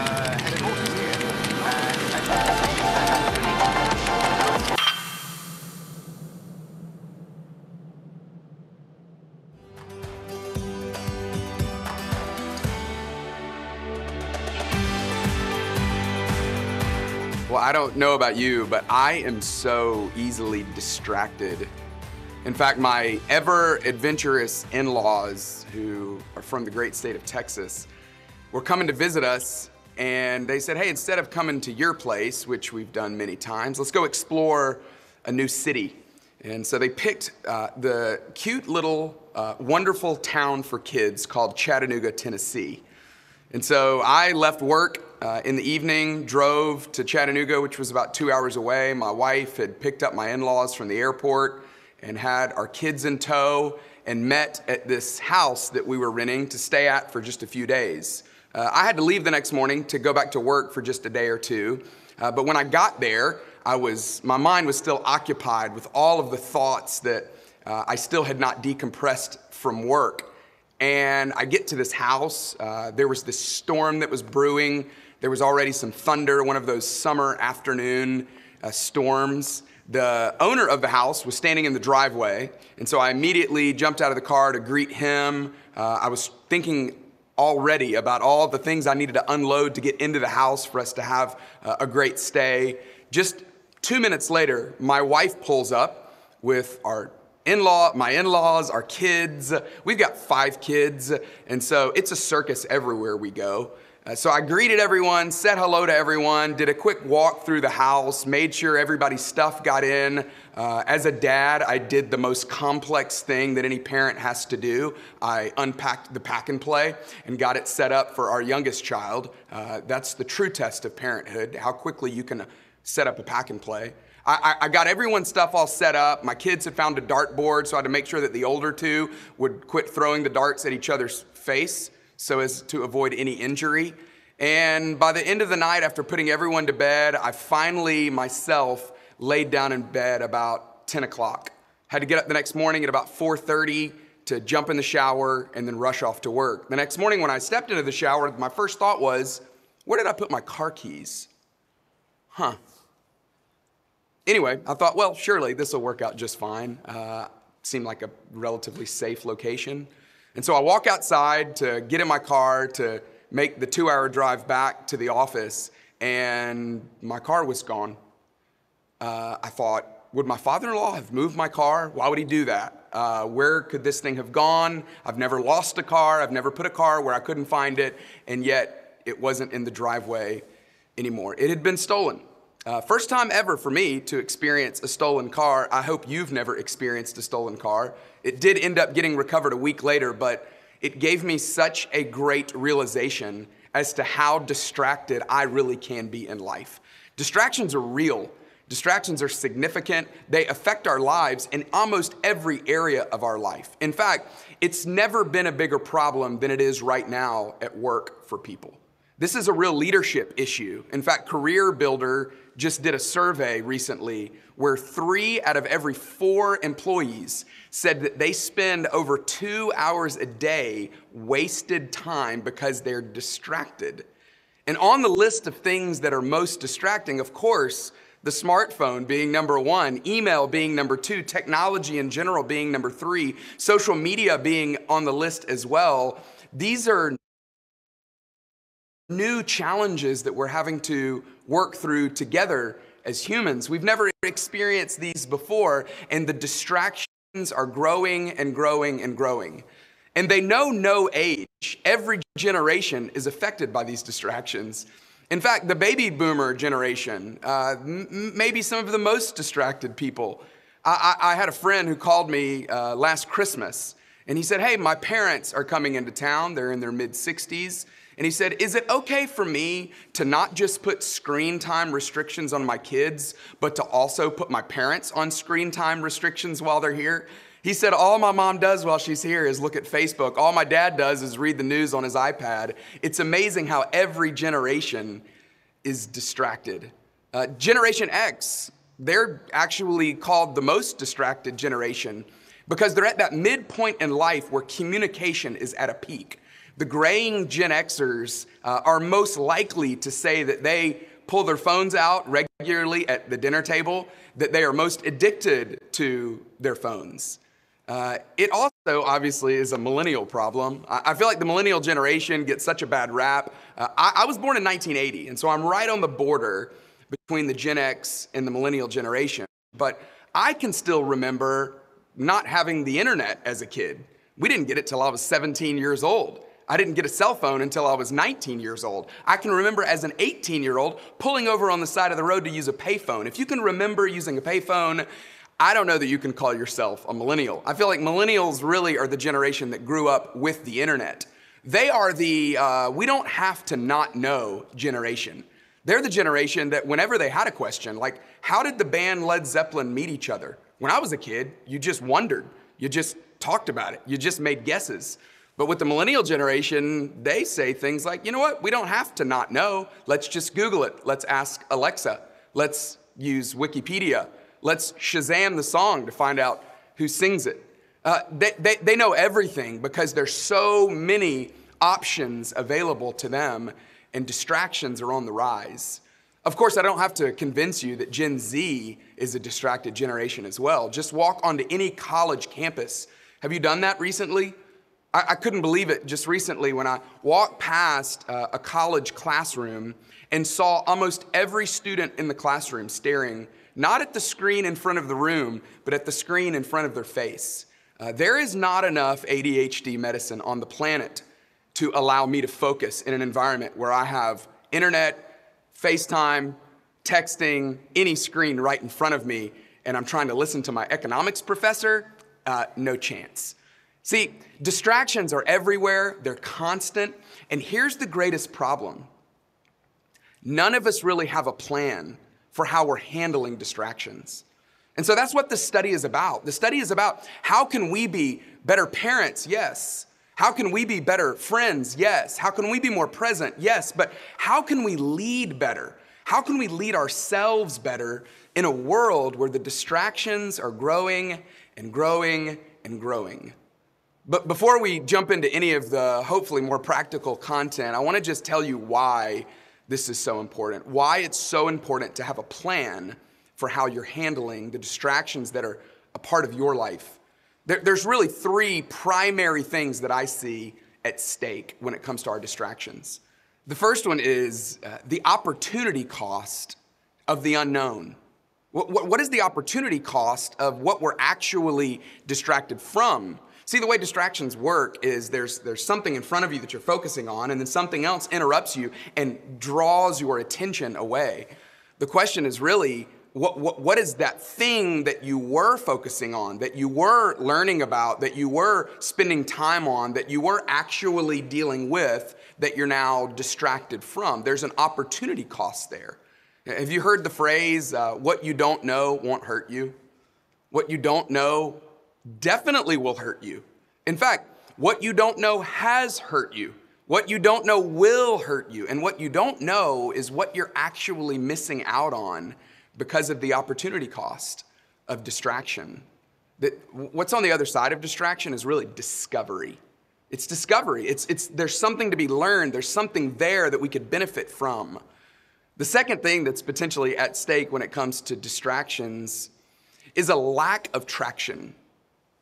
headed horses here. Well, I don't know about you, but I am so easily distracted. In fact, my ever adventurous in-laws, who are from the great state of Texas, were coming to visit us, and they said, hey, instead of coming to your place, which we've done many times, let's go explore a new city. And so they picked the cute little wonderful town for kids called Chattanooga, Tennessee. And so I left work in the evening, drove to Chattanooga, which was about 2 hours away. My wife had picked up my in-laws from the airport and had our kids in tow and met at this house that we were renting to stay at for just a few days. I had to leave the next morning to go back to work for just a day or two. But when I got there, my mind was still occupied with all of the thoughts that I still had not decompressed from work. And I get to this house, there was this storm that was brewing. There was already some thunder, one of those summer afternoon storms. The owner of the house was standing in the driveway, and so I immediately jumped out of the car to greet him. I was thinking already about all the things I needed to unload to get into the house for us to have a great stay. Just 2 minutes later, my wife pulls up with my in-laws, our kids. We've got 5 kids, and so it's a circus everywhere we go. So I greeted everyone, said hello to everyone, did a quick walk through the house, made sure everybody's stuff got in. As a dad, I did the most complex thing that any parent has to do. I unpacked the pack and play and got it set up for our youngest child. That's the true test of parenthood, how quickly you can set up a pack and play. I got everyone's stuff all set up. My kids had found a dartboard, so I had to make sure that the older 2 would quit throwing the darts at each other's face so as to avoid any injury. And by the end of the night, after putting everyone to bed, I finally myself laid down in bed about 10 o'clock. Had to get up the next morning at about 4:30 to jump in the shower and then rush off to work. The next morning when I stepped into the shower, my first thought was, where did I put my car keys? Anyway, I thought, well, surely this will work out just fine. Seemed like a relatively safe location. And so I walk outside to get in my car to make the 2-hour drive back to the office, and my car was gone. I thought, would my father-in-law have moved my car? Why would he do that? Where could this thing have gone? I've never lost a car. I've never put a car where I couldn't find it, and yet it wasn't in the driveway anymore. It had been stolen. First time ever for me to experience a stolen car. I hope you've never experienced a stolen car. It did end up getting recovered a week later, but it gave me such a great realization as to how distracted I really can be in life. Distractions are real. Distractions are significant. They affect our lives in almost every area of our life. In fact, it's never been a bigger problem than it is right now at work for people. This is a real leadership issue. In fact, Career Builder just did a survey recently where 3 out of every 4 employees said that they spend over 2 hours a day wasted time because they're distracted. And on the list of things that are most distracting, of course, the smartphone being number 1, email being number 2, technology in general being number 3, social media being on the list as well. These are new challenges that we're having to work through together as humans. We've never experienced these before, and the distractions are growing and growing and growing. And they know no age. Every generation is affected by these distractions. In fact, the baby boomer generation, maybe some of the most distracted people. I had a friend who called me last Christmas, and he said, hey, my parents are coming into town. They're in their mid-60s. And he said, is it okay for me to not just put screen time restrictions on my kids, but to also put my parents on screen time restrictions while they're here? He said, all my mom does while she's here is look at Facebook. All my dad does is read the news on his iPad. It's amazing how every generation is distracted. Generation X, they're actually called the most distracted generation because they're at that midpoint in life where communication is at a peak. The graying Gen Xers are most likely to say that they pull their phones out regularly at the dinner table, that they are most addicted to their phones. It also obviously is a millennial problem. I feel like the millennial generation gets such a bad rap. I was born in 1980, and so I'm right on the border between the Gen X and the millennial generation. But I can still remember not having the internet as a kid. We didn't get it till I was 17 years old. I didn't get a cell phone until I was 19 years old. I can remember as an 18-year-old pulling over on the side of the road to use a payphone. If you can remember using a payphone, I don't know that you can call yourself a millennial. I feel like millennials really are the generation that grew up with the internet. They are the we don't have to not know generation. They're the generation that whenever they had a question, like how did the band Led Zeppelin meet each other? When I was a kid, you just wondered. You just talked about it. You just made guesses. But with the millennial generation, they say things like, you know what? We don't have to not know. Let's just Google it. Let's ask Alexa. Let's use Wikipedia. Let's Shazam the song to find out who sings it. They know everything because there's so many options available to them and distractions are on the rise. Of course, I don't have to convince you that Gen Z is a distracted generation as well. Just walk onto any college campus. Have you done that recently? I couldn't believe it just recently when I walked past a college classroom and saw almost every student in the classroom staring not at the screen in front of the room, but at the screen in front of their face. There is not enough ADHD medicine on the planet to allow me to focus in an environment where I have internet, FaceTime, texting, any screen right in front of me, and I'm trying to listen to my economics professor. No chance. See, distractions are everywhere, they're constant, and here's the greatest problem. None of us really have a plan for how we're handling distractions. And so that's what this study is about. The study is about how can we be better parents? Yes. How can we be better friends? Yes. How can we be more present? Yes. But how can we lead better? How can we lead ourselves better in a world where the distractions are growing and growing and growing? But before we jump into any of the hopefully more practical content, I want to just tell you why this is so important, why it's so important to have a plan for how you're handling the distractions that are a part of your life. There's really three primary things that I see at stake when it comes to our distractions. The first one is the opportunity cost of the unknown. What is the opportunity cost of what we're actually distracted from? See, the way distractions work is there's something in front of you that you're focusing on, and then something else interrupts you and draws your attention away. The question is really, what is that thing that you were focusing on, that you were learning about, that you were spending time on, that you were actually dealing with, that you're now distracted from? There's an opportunity cost there. Have you heard the phrase, what you don't know won't hurt you? What you don't know definitely will hurt you. In fact, what you don't know has hurt you. What you don't know will hurt you. And what you don't know is what you're actually missing out on because of the opportunity cost of distraction. What's on the other side of distraction is really discovery. It's discovery. There's something to be learned. There's something there that we could benefit from. The second thing that's potentially at stake when it comes to distractions is a lack of traction.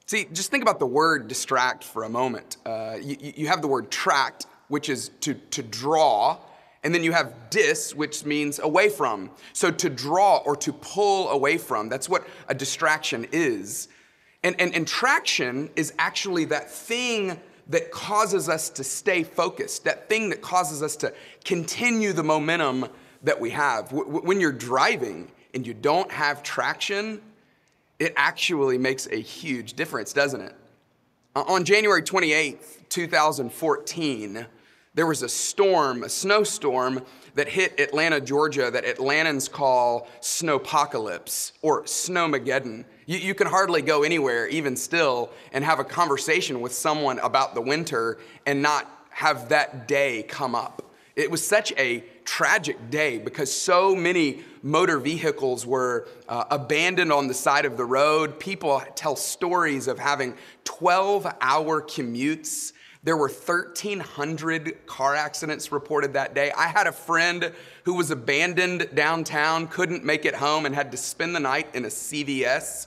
See, just think about the word distract for a moment. You have the word tract, which is to draw, and then you have dis, which means away from. So to draw or to pull away from, that's what a distraction is. And traction is actually that thing that causes us to stay focused, that thing that causes us to continue the momentum that we have. When you're driving and you don't have traction, it actually makes a huge difference, doesn't it? On January 28th, 2014, there was a snowstorm that hit Atlanta, Georgia, that Atlantans call snowpocalypse or snowmageddon. You can hardly go anywhere, even still, and have a conversation with someone about the winter and not have that day come up. It was such a tragic day because so many motor vehicles were abandoned on the side of the road. People tell stories of having 12-hour commutes. There were 1,300 car accidents reported that day. I had a friend who was abandoned downtown, couldn't make it home, and had to spend the night in a CVS.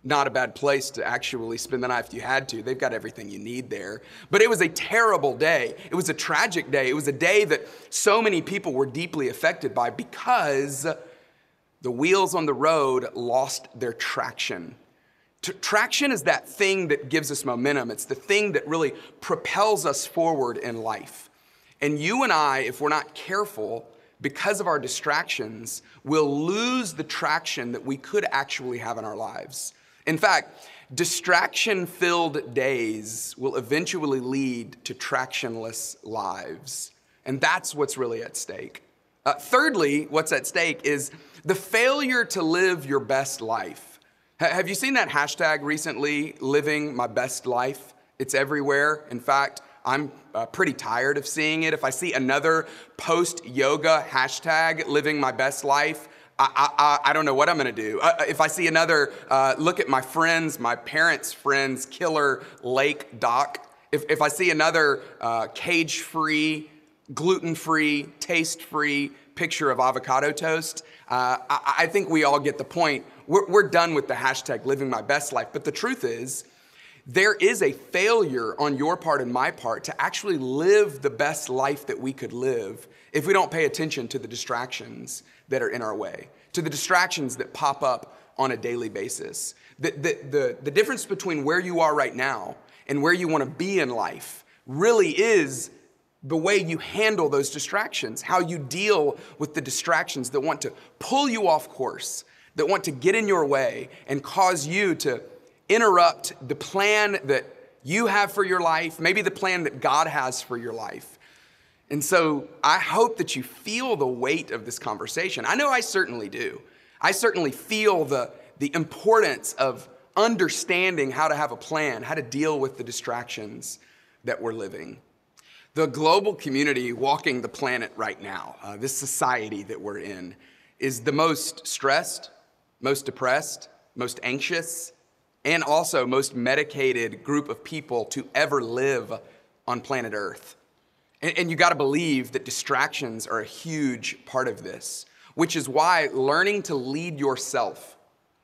Not a bad place to actually spend the night if you had to. They've got everything you need there. But it was a terrible day. It was a tragic day. It was a day that so many people were deeply affected by because the wheels on the road lost their traction. Traction is that thing that gives us momentum. It's the thing that really propels us forward in life. And you and I, if we're not careful, because of our distractions, will lose the traction that we could actually have in our lives. In fact, distraction-filled days will eventually lead to tractionless lives. And that's what's really at stake. Thirdly, what's at stake is the failure to live your best life. Have you seen that hashtag recently, living my best life? It's everywhere. In fact, I'm pretty tired of seeing it. If I see another post-yoga hashtag, living my best life, I don't know what I'm gonna do. If I see another, look at my friends, my parents' friends, killer lake doc. If I see another cage-free, gluten-free, taste-free picture of avocado toast, I think we all get the point. We're done with the hashtag living my best life. But the truth is, there is a failure on your part and my part to actually live the best life that we could live if we don't pay attention to the distractions that are in our way, to the distractions that pop up on a daily basis. The difference between where you are right now and where you want to be in life really is the way you handle those distractions, how you deal with the distractions that want to pull you off course, that want to get in your way and cause you to interrupt the plan that you have for your life, maybe the plan that God has for your life. And so I hope that you feel the weight of this conversation. I know I certainly do. I certainly feel the importance of understanding how to have a plan, how to deal with the distractions that we're living. The global community walking the planet right now, this society that we're in, is the most stressed, most depressed, most anxious, and also most medicated group of people to ever live on planet Earth. And you gotta believe that distractions are a huge part of this, which is why learning to lead yourself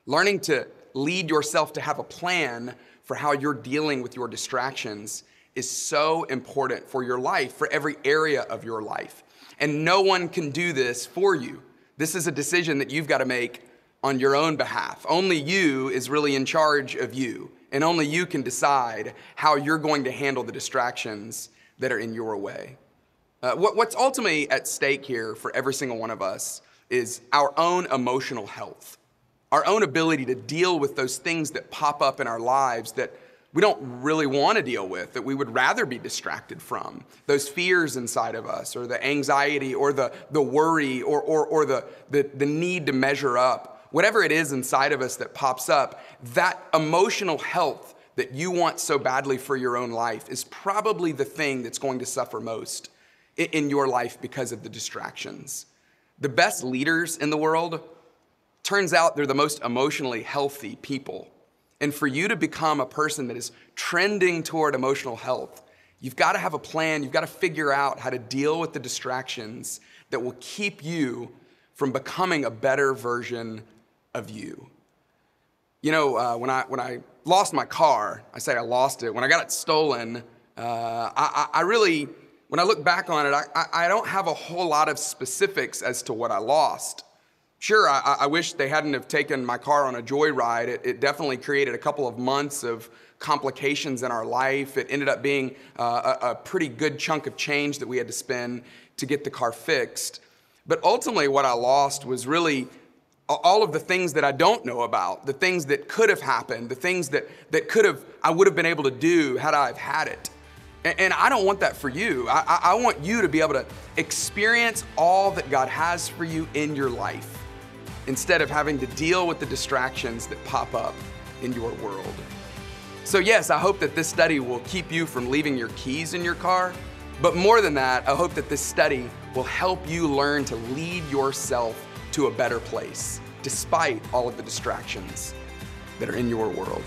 to have a plan for how you're dealing with your distractions is so important for your life, for every area of your life. And no one can do this for you. This is a decision that you've got to make on your own behalf. Only you is really in charge of you, and only you can decide how you're going to handle the distractions that are in your way. What's ultimately at stake here for every single one of us is our own emotional health, our own ability to deal with those things that pop up in our lives that we don't really want to deal with, that we would rather be distracted from. Those fears inside of us, or the anxiety, or the worry, or the need to measure up. Whatever it is inside of us that pops up, that emotional health that you want so badly for your own life is probably the thing that's going to suffer most in your life because of the distractions. The best leaders in the world, turns out they're the most emotionally healthy people. And for you to become a person that is trending toward emotional health, you've got to have a plan. You've got to figure out how to deal with the distractions that will keep you from becoming a better version of you. You know, when I lost my car, I say I lost it. When I got it stolen, I really, when I look back on it, I don't have a whole lot of specifics as to what I lost. Sure, I wish they hadn't have taken my car on a joyride. It definitely created a couple of months of complications in our life. It ended up being a pretty good chunk of change that we had to spend to get the car fixed. But ultimately what I lost was really all of the things that I don't know about, the things that could have happened, the things that I would have been able to do had I have had it. And I don't want that for you. I want you to be able to experience all that God has for you in your life, instead of having to deal with the distractions that pop up in your world. So yes, I hope that this study will keep you from leaving your keys in your car, but more than that, I hope that this study will help you learn to lead yourself to a better place, despite all of the distractions that are in your world.